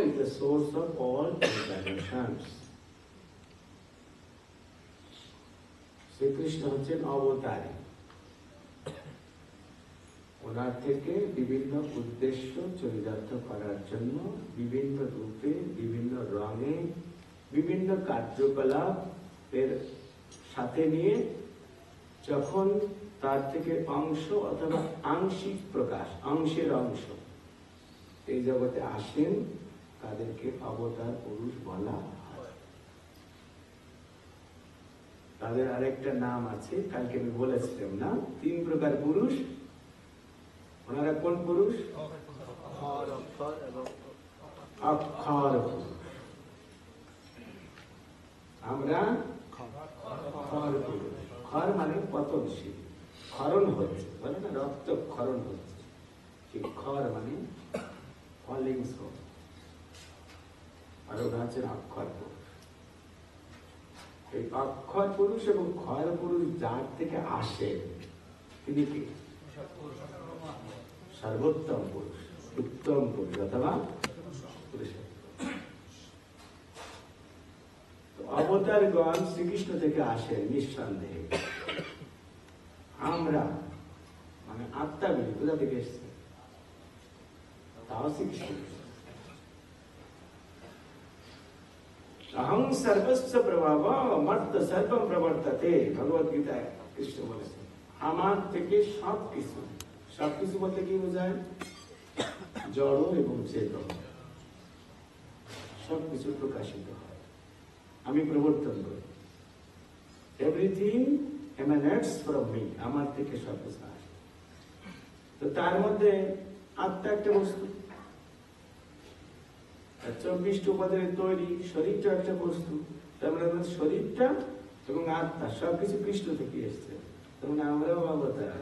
is the source of all incarnations. Shrikrishna হচ্ছেন অবতারী। ওনার থেকে বিভিন্ন উদ্দেশ্য চরিতার্থ করার জন্য বিভিন্ন রূপে, বিভিন্ন রঙে, বিভিন্ন কার্যকলাপ এর সাথে নিয়ে যখন তার থেকে অংশ অথবা আংশিক প্রকাশ, অংশের অংশ এই জগতে আসেন, তাদেরকে অবতার পুরুষ বলা হয়। তাদের আরেকটা নাম আছে, কালকে আমি বলেছিলাম না, 3 প্রকার পুরুষ। ওনারা কোন পুরুষ? অক্ষর পুরুষ। আমরা খর পুরুষ। খর মানে পতনশীল, ক্ষরণ হচ্ছে, বলে না রক্ত ক্ষরণ হচ্ছে, সেই খর মানে ফলিং সোল। আর ওরা হচ্ছেন অক্ষর পুরুষ। এই অক্ষর পুরুষ এবং ক্ষর পুরুষ যার থেকে আসে তিনি কি? সর্বোত্তম পুরুষ, উত্তম পুরুষ অথবা অবতারগণ শ্রীকৃষ্ণ থেকে আসেন নিঃসন্দেহে। আমরা মানে আত্মাগুলি কোথা থেকে এসছে? তাও শ্রীকৃষ্ণ। অহং সর্বস্ব প্রভাব মর্ত সর্বম প্রবর্ততে, ভগবত গীতায় কৃষ্ণ বলেছেন আমার থেকে সবকিছু। সবকিছু বলতে কি বোঝায়? জড় এবং চেতন সবকিছু প্রকাশিত হয়, আমি প্রবর্তন করি। এভরিথিং এমানেটস ফ্রম মি, আমার থেকে সবকিছু আসে। তো তার মধ্যে আত্মা একটা বস্তু, 24টি উপাদানের তৈরি শরীরটা একটা বস্তু। তার মানে শরীরটা এবং আত্মা সবকিছু কৃষ্ণ থেকে এসছে। তার মানে আমরাও অবতার।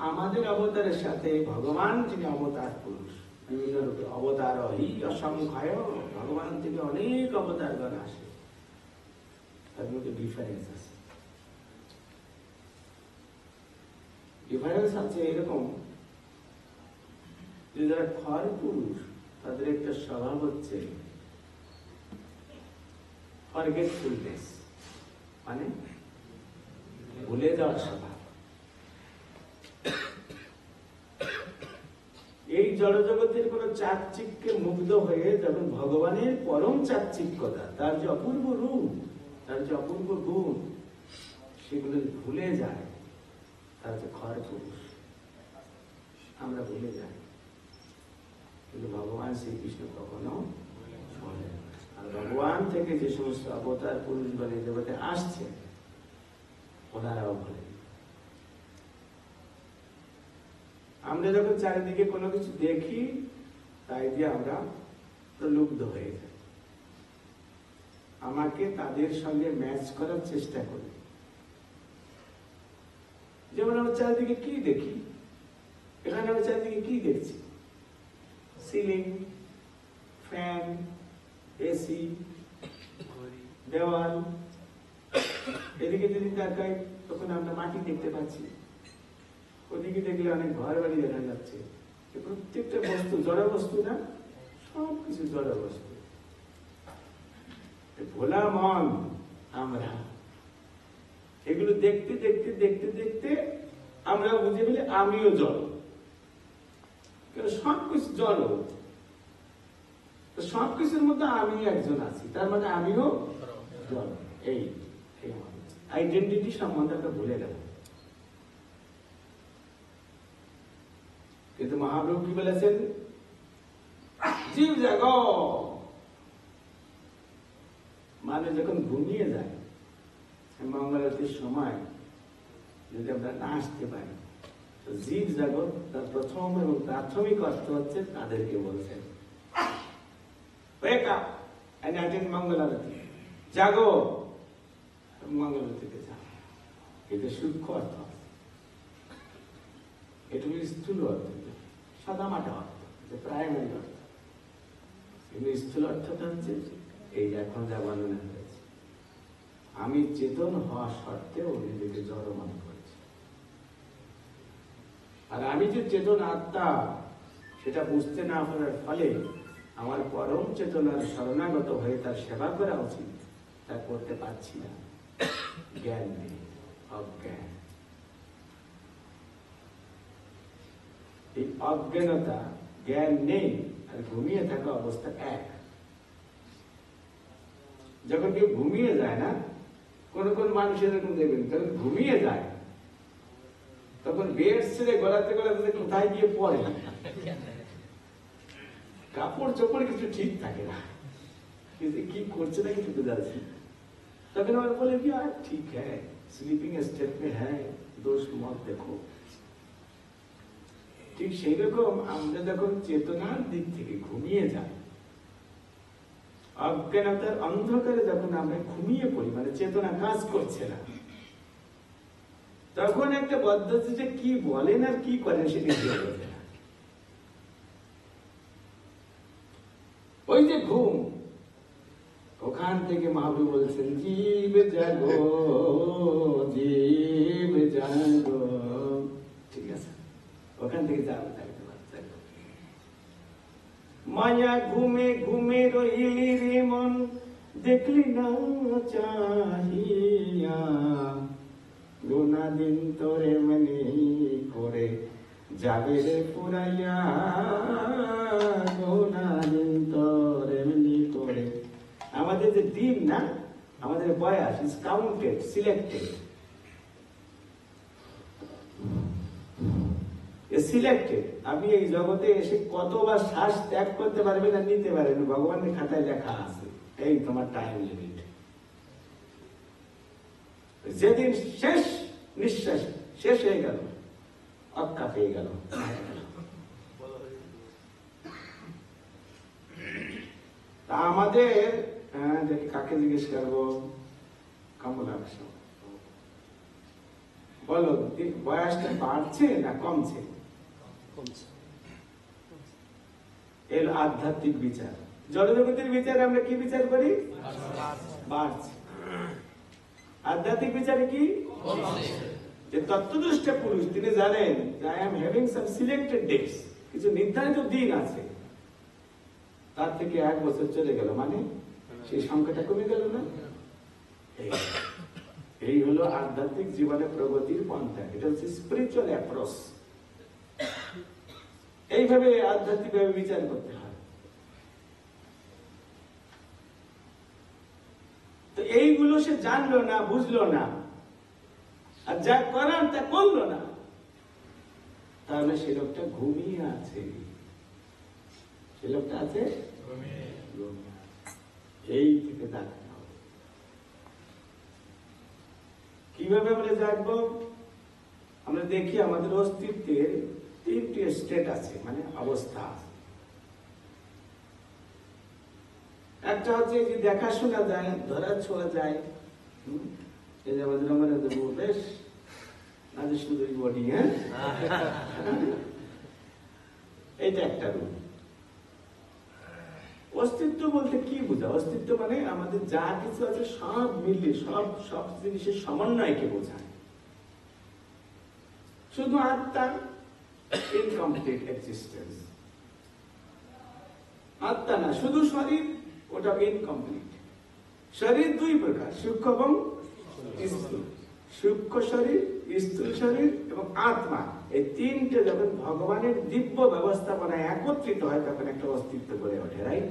আমাদের অবতারের সাথে ভগবান যিনি অবতার পুরুষ, বিভিন্ন রূপে অবতার হি অসংখ্য, ভগবান থেকে অনেক অবতারগণ আসে, তার মধ্যে ডিফারেন্স আছে। ডিফারেন্স আছে এরকম যে যারা খর পুরুষ তাদের একটা স্বভাব হচ্ছে ফরগেটফুলনেস, মানে ভুলে যাওয়ার স্বভাব। এই জড়জগতের কোন চাকচিক্যে মুগ্ধ হয়ে যখন ভগবানের পরম চাকচিক্যতা, তার যে অপূর্ব রূপ, তার যে অপূর্ব গুণ, সেগুলো ভুলে যায়, তার যে খর পুরুষ। আমরা ভুলে যাই, কিন্তু ভগবান শ্রীকৃষ্ণ কখনো ভুলে না। আর ভগবান থেকে যে সমস্ত অবতার পুরুষ বলে জগতে আসছে, ওনারাও ভুলে। আমরা যখন চারিদিকে কোনো কিছু দেখি, তাই দিয়ে আমরা প্রলুব্ধ হয়ে যাই, আমাকে তাদের সঙ্গে ম্যাচ করার চেষ্টা করি। যেমন আমরা চারিদিকে কি দেখি, এখানে আমরা চারিদিকে কি দেখছি? সিলিং, ফ্যান, এসি, দেওয়াল। এদিকে যদি তাকাই তখন আমরা মাটি দেখতে পাচ্ছি, ওদিকে দেখলে অনেক ঘর বাড়ি দেখা যাচ্ছে। প্রত্যেকটা বস্তু জড় বস্তু না, সবকিছু জড় বস্তু। ভোলা মন আমরা এগুলো দেখতে দেখতে দেখতে দেখতে আমরা বুঝে ফেলি আমিও জড়। সবকিছু জড়, সবকিছুর মধ্যে আমি একজন আছি, তার মানে আমিও জড়। এই আইডেন্টিটি সম্বন্ধে আমরা ভুলে গেলাম। কিন্তু মহাপ্রভু কি বলেছেন? জীব জাগ, মানে যখন ঘুমিয়ে যায়, মঙ্গলারতির সময় যদি আমরা না আসতে পারি, তো জীব জাগত তার প্রথম এবং প্রাথমিক অর্থ হচ্ছে তাদেরকে বলছেন মঙ্গলারতি, জাগো, মঙ্গলারতিতে যাও। এটা সূক্ষ্ম অর্থ, এটা স্থূল অর্থ, সাদামাটা অর্থ, প্রাইমারি অর্থ। কিন্তু স্থূল অর্থটা হচ্ছে এই এখন যা বর্ণনা হয়েছে, আমি চেতন হওয়া সত্ত্বেও নিজেকে জড় মনে করছি। আর আমি যে চেতন আত্মা সেটা বুঝতে না পারার ফলে আমার পরম চেতনার শরণাগত হয়ে তার সেবা করা উচিত, তা করতে পারছি না। জ্ঞান নেই, অজ্ঞান। এই অজ্ঞানতা, জ্ঞান নেই আর ঘুমিয়ে থাকা অবস্থা এক। যখন কেউ ঘুমিয়ে যায় না, কোন কোন মানুষ এরকম দেখবেন, যখন ঘুমিয়ে যায় তখন বেড ছেড়ে গলাতে গলাতে কোথায় গিয়ে পড়ে, কাপড় চোপড় কিছু ঠিক থাকে না, কিন্তু কি করছে না কিছু বোঝাচ্ছি। তখন আমার বলে কি আর ঠিক হ্যাঁ, স্লিপিং স্টেট মে হ্যাঁ, দোষ মত দেখো। ঠিক সেই রকম আমরা যখন চেতনার দিক থেকে ঘুমিয়ে যাই, অজ্ঞানতার অন্ধকারে যখন আমরা ঘুমিয়ে পড়ি, মানে চেতনা কাজ করছে না, তখন একটা পদ্ধতি যে কি বলেন আর কি করেন সে নিজে বোঝে না। ওই যে ঘুম, ওখান থেকে মহাপ্রভু বলছেন জীব জাগো, জীব জাগো। ঠিক আছে, ওখান থেকে যাবো। মায়া ঘুমে ঘুমে রইলি রে মন, দেখলি না চাহিয়া, গোনা দিন তোরে মনে করে যাবে রে পুরাইয়া, গোনা দিন তোরে মনে করে। আমাদের যে দিন না, আমাদের বয়স ইজ কাউন্টেড, সিলেক্টেড। সিলেক্টেড। আপনি এই জগতে এসে কতবার শ্বাস ত্যাগ করতে পারবেন আর নিতে পারবেন, ভগবানের খাতায় লেখা আছে, এই তোমার টাইম লিমিট। যেদিন শেষ নিঃশ্বাস শেষ হয়ে গেল, অক্কা পেয়ে গেল। তা আমাদের কাকে জিজ্ঞেস করবো? কমলাক্ষ, বলো বয়সটা বাড়ছে না কমছে? এর আধ্যাত্মিক বিচার। জড়জগতের বিচারে আমরা কি বিচার করি? বাড়ছে। আধ্যাত্মিক বিচারে কি? যে তত্ত্বদৃষ্ট পুরুষ তিনি জানেন যে I am having some selected dates, কিছু নির্ধারিত দিন আছে, তার থেকে 1 বছর চলে গেল, মানে সেই সংখ্যাটা কমে গেল না? এই হলো আধ্যাত্মিক জীবনে প্রগতির পন্থা। এটা হচ্ছে স্পিরিচুয়াল অ্যাপ্রোচ। এইভাবে আধ্যাত্মিক ভাবে বিচার করতে হয়। তো এইগুলো সে জানলো না, বুঝলো না, আর যা করার তা করলো না, তাহলে সে লোকটা ঘুমিয়ে আছে। সে লোকটা আছে এই থেকে জাগতে হবে। কিভাবে আমরা জাগবো? আমরা দেখি আমাদের অস্তিত্বের 3টি স্টেট আছে, মানে অবস্থা আছে। একটা হচ্ছে যে দেখাশোনা যায়, ধরা ছোঁয়া যায়, এই যে আমাদের বেশ নাজে সুন্দরী বডি, হ্যাঁ, এইটা একটা রূপ। অস্তিত্ব বলতে কি বোঝা? অস্তিত্ব মানে আমাদের যা কিছু আছে সব মিলে সব জিনিসের সমন্বয়কে বোঝায়। শুধু আত্মা ইনকমপ্লিট এক্সিস্টেন্স, আত্মা না, শুধু শরীর, ওটা ইনকমপ্লিট। শরীর 2 প্রকার, সূক্ষ্ম এবং স্থূল। সূক্ষ্ম শরীর, স্থূল শরীর এবং আত্মা, এই 3টে যখন ভগবানের দিব্য ব্যবস্থাপনায় একত্রিত হয় তখন একটা অস্তিত্ব গড়ে ওঠে, রাইট?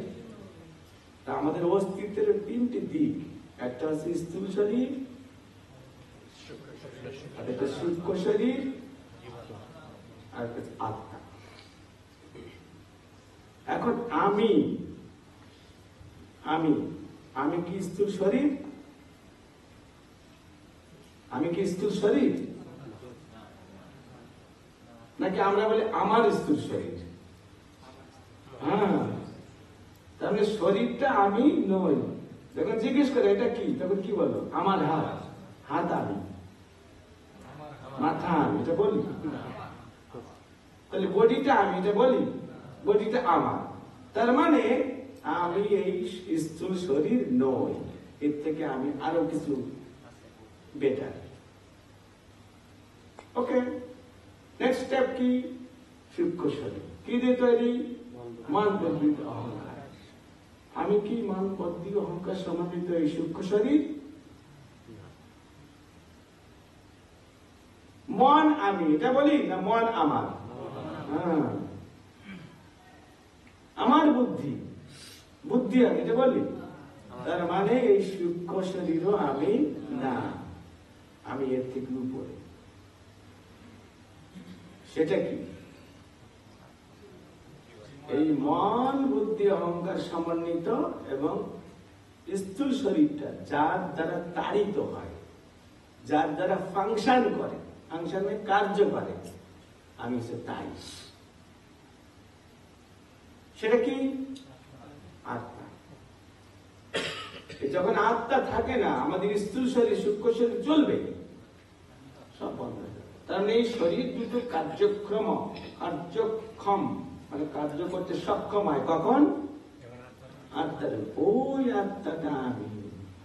তা আমাদের অস্তিত্বের 3টি দিক, একটা হচ্ছে স্থূল শরীর, আর একটা সূক্ষ্ম শরীর, আর একটা আত্মা। এখন আমি কি স্থূল শরীর? আমি কি স্থূল শরীর? নাকি আমরা বলি আমার স্থূল শরীর? হ্যাঁ, তাহলে শরীরটা আমি নই। যখন জিজ্ঞেস করে এটা কি, তখন কি বলো? আমার হাত আমি, মাথা আমি, এটা বলি। তাহলে বডিটা আমি, এটা বলি, বডিটা আমার। তার মানে আমি এই স্থূল শরীর নই, এর থেকে আমি আরো কিছু বেটার। ওকে, নেক্সট স্টেপ কি? সূক্ষ্ম শরীর। কি দিয়ে তৈরি? মান বর্ধিত অহংকার। আমি কি মান বর্ধিত অহংকার সমন্বিত এই সূক্ষ্ম শরীর? মন আমি, এটা বলি না মন আমার? হ্যাঁ, আমার বুদ্ধি, বুদ্ধি আমি, এটা বলি। তার মানে এই সূক্ষ্ম শরীরও আমি না, আমি এর থেকে উপরে। সেটা কি? এই মন বুদ্ধি অহংকার সমন্বিত এবং স্থূল শরীরটা যার দ্বারা তাড়িত হয়, যার দ্বারা ফাংশন করে, ফাংশনে কার্য করে, আমি সে তাই। সেটা কি? আত্মা। যখন আত্মা থাকে না, আমাদের স্থূল শরীর সূক্ষ্ম শরীর চলবে, সব বন্ধ হয়ে যাবে। তার মানে এই শরীর দুটো কার্যক্ষম মানে কার্য করতে সক্ষম হয় কখন? আত্মার। ওই আত্মাটা আমি,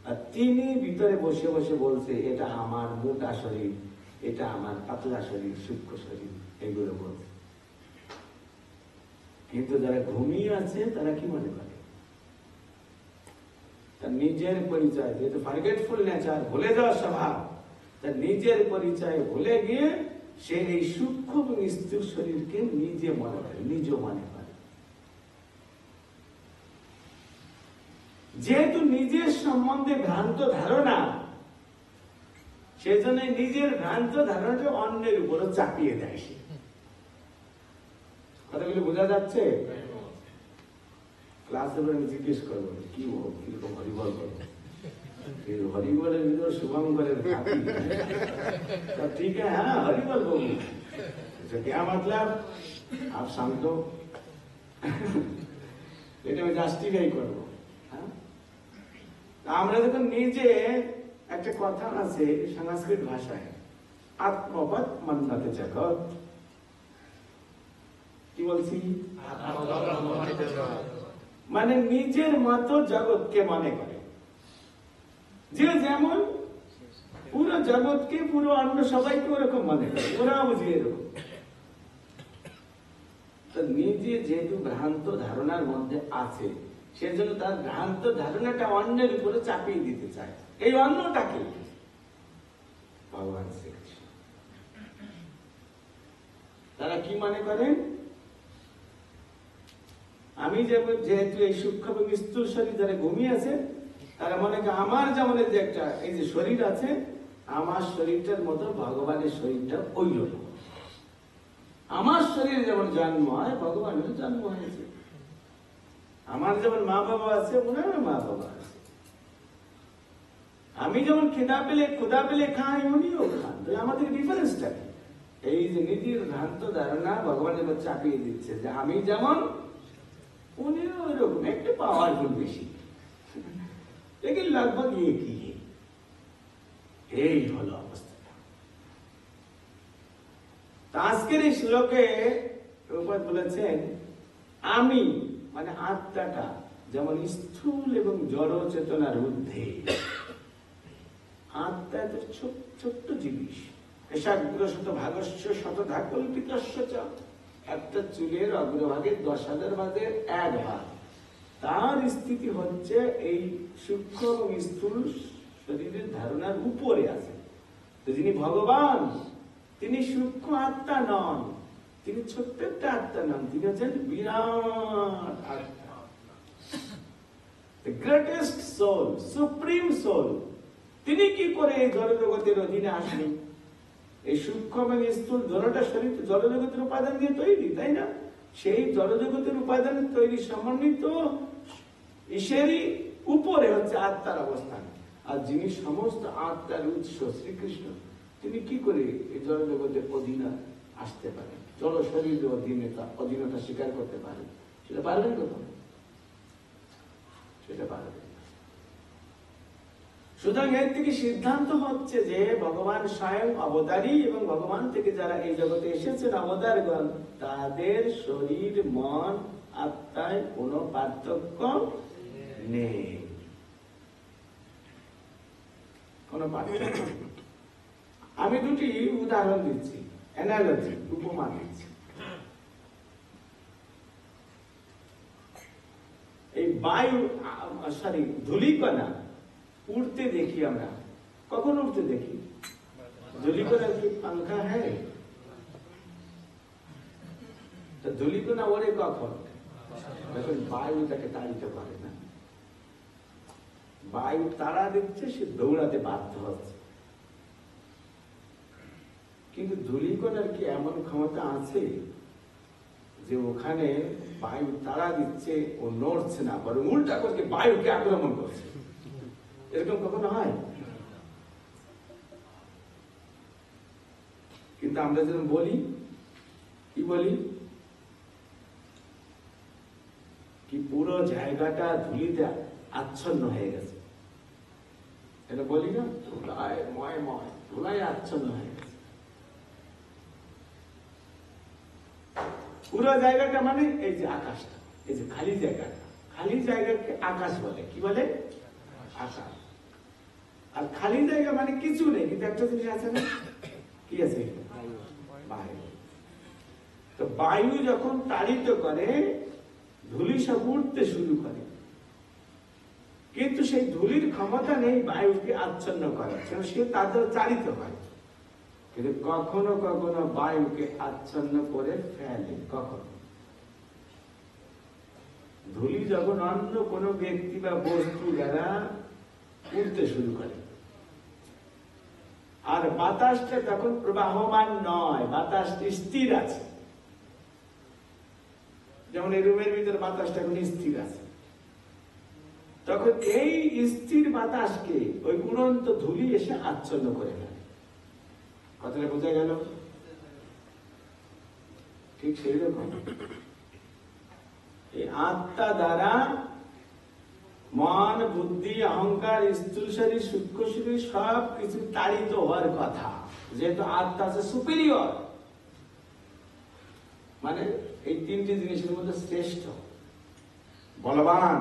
আর তিনি ভিতরে বসে বসে বলছে এটা আমার মোটা শরীর, এটা আমার পাতলা শরীর, সূক্ষ্ম শরীর, এগুলো বলছে। কিন্তু যারা ঘুমিয়ে আছে তারা কি মনে করে? তার নিজের পরিচয়, যেহেতু ফরগেটফুল নেচার, ভুলে যাওয়ার স্বভাব, তার নিজের পরিচয় ভুলে গিয়ে সে এই সূক্ষ্ম এবং স্থূল শরীরকে নিজে মনে করে, নিজ মনে করে। যেহেতু নিজের সম্বন্ধে ভ্রান্ত ধারণা, সেজন্য নিজের ভ্রান্ত ধারণাটা অন্যের উপরও চাপিয়ে দেয়। সে কথাগুলো বোঝা যাচ্ছে? ক্লাসে আমি জিজ্ঞেস করবো কি কিরকম হরিবল করবো, হরিবলের ভিতর শুভঙ্করের ঠিক है, हाँ हरिबल बोलूं, क्या मतलब आप शांत हो, এটা আমি জাস্টিফাই করবো। আমরা যখন নিজে, একটা কথা আছে সংস্কৃত ভাষায়, আত্মবৎ মন্যতে জগৎ। কি বলছি? মানে নিজের মতো জগৎকে মনে করে, যে যেমন পুরো জগৎকে, পুরো অন্য সবাইকে ওরকম মনে করে, ওরা বুঝিয়ে এরকম। তো নিজে যেহেতু ভ্রান্ত ধারণার মধ্যে আছে, সেজন্য তার ভ্রান্ত ধারণাটা অন্যের উপরে চাপিয়ে দিতে চায়। এই অন্যটাকে ভগবান শ্রীকৃষ্ণ। তারা কি মনে করেন? আমি যেহেতু এই সূক্ষ্ম এবং স্থূল শরীর যারা ঘুমিয়ে আছে, তারা মনে করে আমার যেমন যে একটা এই যে শরীর আছে, আমার শরীরটার মতো ভগবানের শরীরটা ওই রকম। আমার শরীরে যেমন জন্ম হয়, ভগবানের জন্ম হয়েছে। আমার যেমন মা বাবা আছে, ওনারও মা বাবা আছে। আমি যেমন ক্ষুধা পেলে খাই, উনিও খান। তো আমাদের ডিফারেন্সটা কি? এই যে নিজের ভ্রান্ত ধারণা ভগবানের চাপিয়ে দিচ্ছে যে আমি যেমন, উনিও ওইরকম, একটু পাওয়ারফুল বেশি, लेकिन लगभग एक ही है। এই হলো অবস্থাটা। আজকের এই শ্লোকে প্রভুপাদ বলেছেন, আমি মানে আত্মাটা যেমন স্থূল এবং জড় চেতনার ঊর্ধ্বে। আত্মা এত ছোট্ট জিনিস, এষাগ্রশত ভাগস্য শতধা কল্পিতস্য চ। একটা চুলের অগ্রভাগে 10,000 ভাগের 1 ভাগ। তার স্থিতি হচ্ছে এই সূক্ষ্ম এবং স্থূল শরীরের ধারণার উপরে আছে। তো যিনি ভগবান, তিনি সূক্ষ্ম আত্মা নন, তিনি ছোট্ট একটা আত্মা নন, তিনি হচ্ছেন বিরাট আত্মা, the greatest soul, supreme soul। তিনি কি করে এই জড়জগতের অধীনে আসেন? এই সূক্ষ্ম এবং স্থূল জড়টা শরীর জড়জগতের উপাদান দিয়ে তৈরি, তাই না? সেই জড়জগতের উপাদানের তৈরি সমন্বিত ঈশ্বরই উপরে হচ্ছে আত্মার অবস্থান। আর যিনি সমস্ত আত্মার উৎস শ্রীকৃষ্ণ, তিনি কি করে এই জড়জগতের অধীনে আসতে পারেন, জড় শরীরের অধীনতা স্বীকার করতে পারেন? সেটা পারবেন কখন? সেটা পারবেন। সুতরাং এর থেকে সিদ্ধান্ত হচ্ছে যে ভগবান স্বয়ং অবতারী, এবং ভগবান থেকে যারা এই জগতে এসেছেন অবতারগণ, তাদের শরীর মন আত্মায় কোনো পার্থক্য নেই, কোনো পার্থক্য। আমি দুটি উদাহরণ দিচ্ছি। অ্যানালজি, উপমা দিচ্ছে। এই বায়ু সরি ধূলিকণা উড়তে দেখি আমরা, কখন উড়তে দেখি? ধূলিকণা কি পাঙ্খা হ্যাঁ? তো ধূলিকণা ওড়ে কখন? যখন বায়ু তাকে তাড়িত করে না। বায়ু তাড়া দিচ্ছে, সে দৌড়াতে বাধ্য হচ্ছে। কিন্তু ধূলিকণার কি এমন ক্ষমতা আছে যে ওখানে বায়ু তাড়া দিচ্ছে, ও নড়ছে না, বরং উল্টা করছে বায়ুকে আক্রমণ করছে? এরকম কখনো হয়? কিন্তু আমরা যেরকম বলি, কি বলি, কি পুরো জায়গাটা ধুলিতে আচ্ছন্ন হয়ে গেছে, এটা বলি না? ধুলায় ময় ময়, ধুলায় আচ্ছন্ন হয়ে গেছে পুরো জায়গাটা। মানে এই যে আকাশটা, এই যে খালি জায়গাটা, খালি জায়গাকে আকাশ বলে। কি বলে? আকাশ। আর খালি জায়গা মানে কিছু নেই, কিন্তু একটা জিনিস আছে না? কি আছে? বায়ু। তো বায়ু যখন তাড়িত করে, ধূলি সব উঠতে শুরু করে, কিন্তু সেই ধূলির ক্ষমতা নেই বায়ুকে আচ্ছন্ন করার, সে তাদের চালিত হয়। কিন্তু কখনো কখনো বায়ুকে আচ্ছন্ন করে ফেলে। কখন? ধূলি যখন অন্য কোনো ব্যক্তি বা বস্তু দ্বারা উঠতে শুরু করে, আর বাতাসটা তখন প্রবাহমান নয়, বাতাস স্থির আছে। যেমন এই রুমের ভিতরে বাতাসটা এখন স্থির আছে, তখন এই স্থির বাতাসকে ওই উড়ন্ত ধূলি এসে আচ্ছন্ন করে ফেলে। কথাটা বোঝা গেল? ঠিক সেই রকম এই আত্মা দ্বারা মন, বুদ্ধি, অহংকার, স্থূল শরীর, সূক্ষ্ম শরীর সব কিছু তাড়িত হওয়ার কথা। যেহেতু আত্মা আছে সুপিরিয়র, মানে এই তিনটি জিনিসের মধ্যে শ্রেষ্ঠ, বলবান।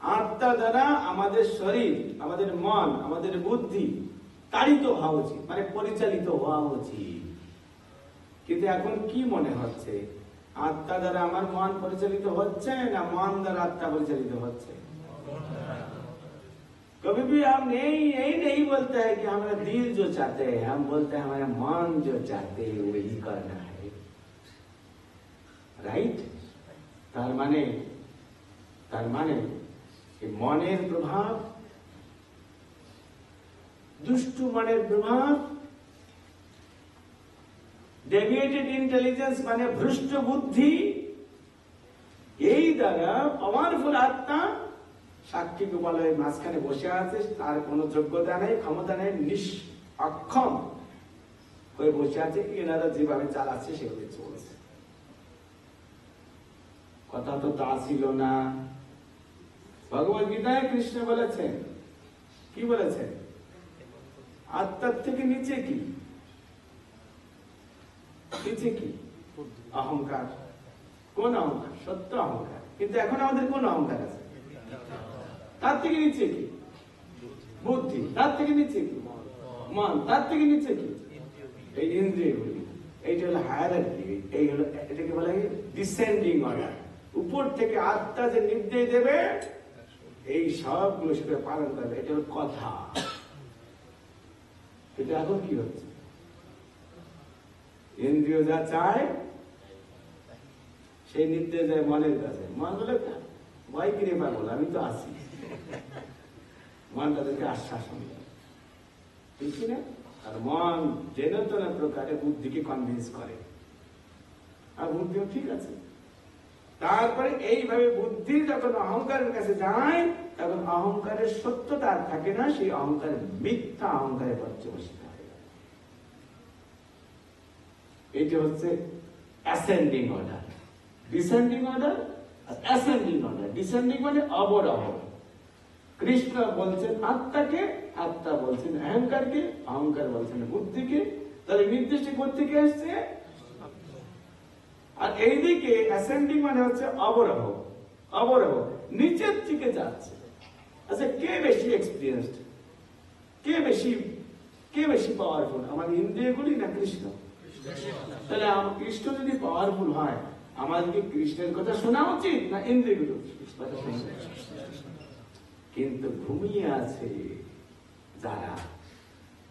আত্মা দ্বারা আমাদের শরীর, আমাদের মন, আমাদের বুদ্ধি তাড়িত হওয়া উচিত, মানে পরিচালিত হওয়া উচিত। কিন্তু এখন কি মনে হচ্ছে, आत्मा द्वारा हमार मन परिचालित होच्छे ना मन द्वारा आत्मा परिचालित होच्छे? कभी भी हम यही नहीं बोलते हैं कि हमारा दिल जो चाहते हैं, हम बोलते हैं हमारा मन जो चाहते हैं वही करना है, राइट? तार माने मनेर प्रभाव, दुष्टु मनेर प्रभाव, डेविएटेड इंटेलिजेंस माने भ्रष्ट बुद्धि, यही द्वारा पावरफुल आत्मा साक्षी गोपालय माঝখানে বসে আছে, তার কোনো যোগ্যতা নেই, ক্ষমতা নেই, অক্ষম হয়ে বসে আছে, এনারা যেভাবে চালাচ্ছে সেভাবে চলছে। কথা তো তা ছিল না। ভগবত গীতায় কৃষ্ণ বলেছেন, কি বলেছেন? আত্মার থেকে নিচে কি? নিচে কি? অহংকার। কোন অহংকার? সত্য অহংকার। কিন্তু এখন আমাদের কোন অহংকার আছে? তার থেকে নিচে কি? বুদ্ধি। তার থেকে নিচে কি? মন। তার থেকে নিচে কি? এই ইন্দ্রিয়গুলি। এইটা হলো হায়ারার্কি, এই হলো, এটাকে বলা হয় ডিসেন্ডিং অর্ডার। উপর থেকে আত্মা যে নির্দেশ দেবে, এই সবগুলো সেটা পালন করবে, এটা হলো কথা। এটা এখন কি হচ্ছে? ইন্দ্রিয় যা চায় সেই নির্দেশ দেয় মনের কাছে। মন বলে ভয় কিনে পাগল, আমি তো আছি। মন তাদেরকে আশ্বাসন দেয়, ঠিক না? আর মন যেন তেন প্রকারে বুদ্ধিকে কনভিন্স করে, আর বুদ্ধিও ঠিক আছে। তারপরে এইভাবে বুদ্ধি যখন অহংকারের কাছে যায়, তখন অহংকারের সত্যতা আর থাকে না, সেই অহংকারের মিথ্যা অহংকারে পর্যবসিত হয়। এটি হচ্ছে অ্যাসেন্ডিং অর্ডার। ডিসেন্ডিং অর্ডার আর অ্যাসেন্ডিং অর্ডার। ডিসেন্ডিং মানে অবরোহ। কৃষ্ণ বলছেন আত্মাকে, আত্মা বলছেন অহংকারকে, অহংকার বলছেন বুদ্ধিকে। তাহলে নির্দিষ্ট কোত্থেকে আসছে? আর এইদিকে অ্যাসেন্ডিং মানে হচ্ছে অবরোহ। অবরোহ নিচের দিকে যাচ্ছে। আচ্ছা, কে বেশি এক্সপিরিয়েন্সড? কে বেশি পাওয়ারফুল? আমাদের ইন্দ্রিয়গুলি না কৃষ্ণ? তাহলে কৃষ্ণ যদি পাওয়ারফুল হয়, আমাদেরকে কৃষ্ণের কথা শোনা উচিত না ইন্দ্রিয়গুলো কথা শোনা উচিত? কিন্তু ঘুমিয়ে আছে যারা,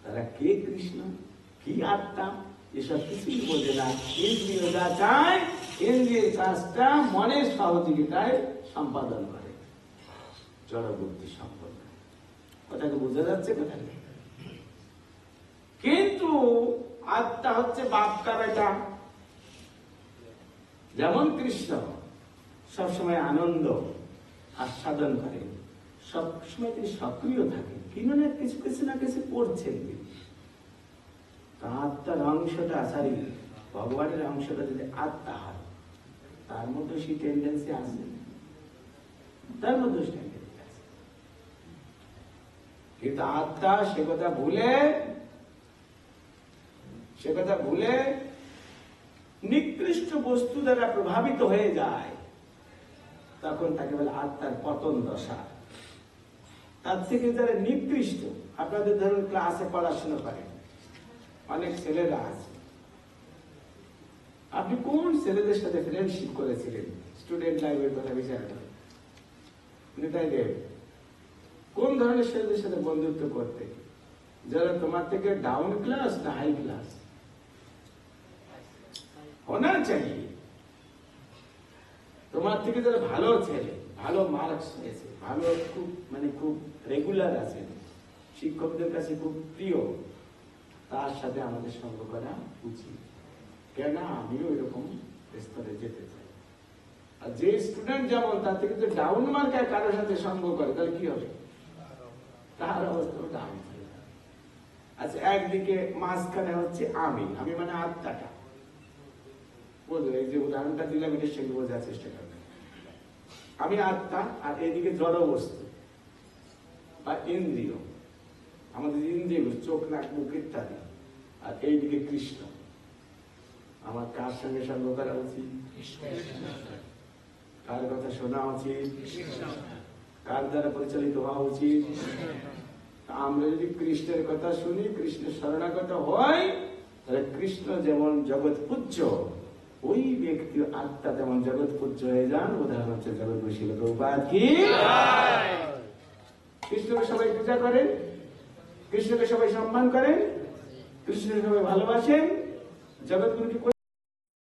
তারা কে কৃষ্ণ, কি আত্মা, এসব কিছুই বোঝে না। ইন্দ্রিয় যা চায়, ইন্দ্রিয়ের কাজটা মনের সহযোগিতায় সম্পাদন করে, জড়বুদ্ধি সম্পন্ন। কথাকে বোঝা যাচ্ছে কোথায়? কিন্তু আত্মা হচ্ছে বাপকা বেটা। যেমন কৃষ্ণ সবসময় আনন্দ আস্বাদন করেন, সবসময় তিনি সক্রিয় থাকেন, কিন্তু না কিছু কিছু না কিছু করছেন। আত্মার অংশটা আসারি, ভগবানের অংশটা যদি আত্মা হয়, তার মধ্যে সেই টেন্ডেন্সি আছে, তার মধ্যে টেন্ডেন্সি আছে। কিন্তু আত্মা সে কথা ভুলে নিকৃষ্ট বস্তু দ্বারা প্রভাবিত হয়ে যায়, তখন তাকে বলে আত্মার পতন দশা। তার থেকে যারা নিকৃষ্ট, আপনাদের ধরুন ক্লাসে পড়াশোনা করেন, অনেক ছেলেরা আছে, আপনি কোন ছেলেদের সাথে ফ্রেন্ডশিপ করেছিলেন স্টুডেন্ট লাইফের কথা বিচার করেন? নিতাই দেব, কোন ধরনের ছেলেদের সাথে বন্ধুত্ব করতে, যারা তোমার থেকে ডাউন ক্লাস না হাই ক্লাস होना चाहिए? তোমার থেকে যারা ভালো ছেলে, ভালো মার্কস পেয়েছে, ভালো খুব খুব রেগুলার আছে, শিক্ষকদের কাছে খুব প্রিয়, তার সাথে আমাদের সঙ্গ করা উচিত। কেন? আমিও এরকম স্তরে যেতে চাই। আর যে স্টুডেন্ট যেমন, তার থেকে যে ডাউন মার্কায় কারোর সাথে সঙ্গ করে, তাহলে কি হবে? তার অবস্থা ডাউন। আচ্ছা, একদিকে মাঝখানে হচ্ছে আমি মানে আত্মাটা। এই যে উদাহরণটা দিলাম, এটা সেগুলো বোঝার চেষ্টা করবেন। আমি আত্মা, আর এইদিকে জড় বস্তু বা ইন্দ্রিয়, আমাদের ইন্দ্রিয়, চোখ, নাক, মুখ ইত্যাদি, আর এইদিকে কৃষ্ণ। আমার কার সঙ্গে সঙ্গ করা উচিত? কার কথা শোনা উচিত? কার দ্বারা পরিচালিত হওয়া উচিত? আমরা যদি কৃষ্ণের কথা শুনি, কৃষ্ণের শরণাগত হয়, তাহলে কৃষ্ণ যেমন জগৎ পূজ্য, ওই ব্যক্তি আত্মা তেমন জগৎ পূজ্য হয়ে যান। উদাহরণ হচ্ছে জগৎ বৈশিল প্রভুপাদ কি। কৃষ্ণকে সবাই পূজা করেন, কৃষ্ণকে সবাই সম্মান করেন, কৃষ্ণকে সবাই ভালোবাসেন, জগৎগুলোকে